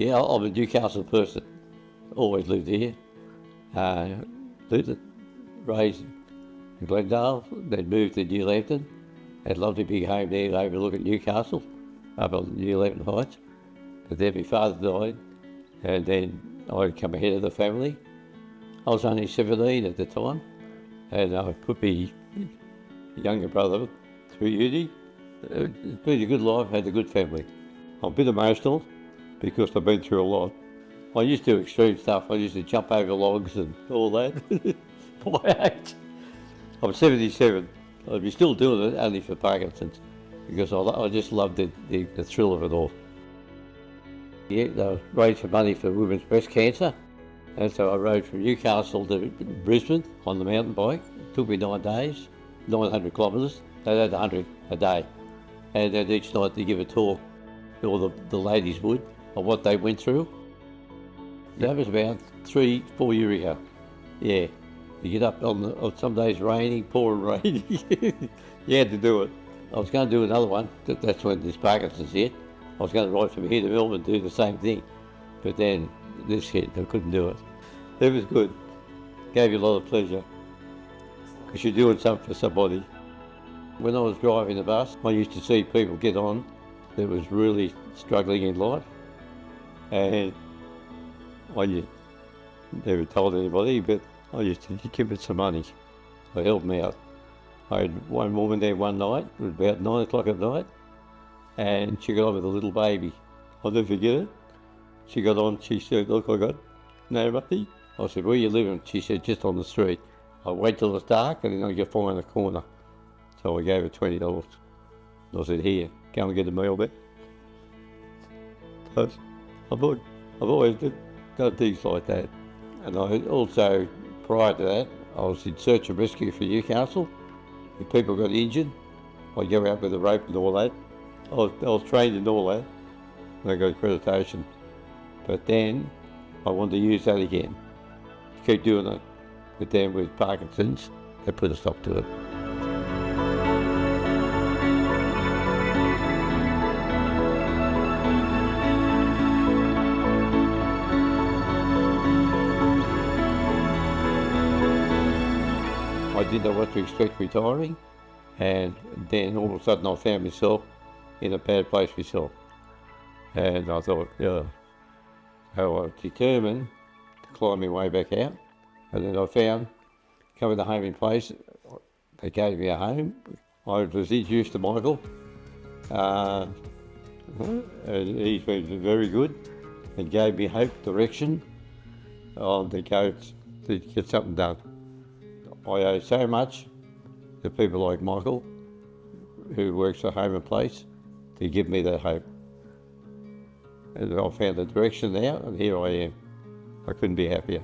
Yeah, I'm a Newcastle person. Always lived here. Raised in Glendale, then moved to New Lambton. Had a lovely big home there overlooking Newcastle, up on New Lambton Heights. But then my father died, and then I became head of the family. I was only 17 at the time, and I put my younger brother through uni. It's been a good life, had a good family. I'm a bit emotional because I've been through a lot. I used to do extreme stuff. I used to jump over logs and all that. My age. I'm 77. I'll be still doing it, only for Parkinson's, because I just loved the thrill of it all. Yeah, they raised for money for women's breast cancer, and so I rode from Newcastle to Brisbane on the mountain bike. It took me 9 days, 900 kilometres. They had 100 a day, and then each night they give a talk, or the ladies would, of what they went through. That was about 3-4 years ago. Yeah. You get up on some days raining, pouring rain. You had to do it. I was going to do another one. That's when this Parkinson's hit. I was going to ride from here to Melbourne and do the same thing. But then this hit, I couldn't do it. It was good. Gave you a lot of pleasure. Because you're doing something for somebody. When I was driving the bus, I used to see people get on that was really struggling in life. And I never told anybody, but I used to give them some money. I helped them out. I had one woman there one night, it was about 9 o'clock at night, and she got on with a little baby. I'll never forget it. She got on, she said, "Look, I got no money." I said, "Where are you living?" She said, "Just on the street." I wait till it's dark and then I get find a corner. So I gave her $20. I said, "Here, go and get a meal there." I've always done things like that. And I also, prior to that, I was in search and rescue for Newcastle. If people got injured, I'd go out with a rope and all that. I was trained in all that. I got accreditation. But then I wanted to use that again. Keep doing it. But then with Parkinson's, they put a stop to it. I didn't know what to expect retiring, and then all of a sudden I found myself in a bad place myself. And I thought, yeah, how I was determined to climb my way back out. And then I found, coming to home in place, they gave me a home. I was introduced to Michael, and he's been very good and gave me hope, direction, to go to get something done. I owe so much to people like Michael, who works for Home and Place, to give me that hope. And I found the direction now, and here I am. I couldn't be happier.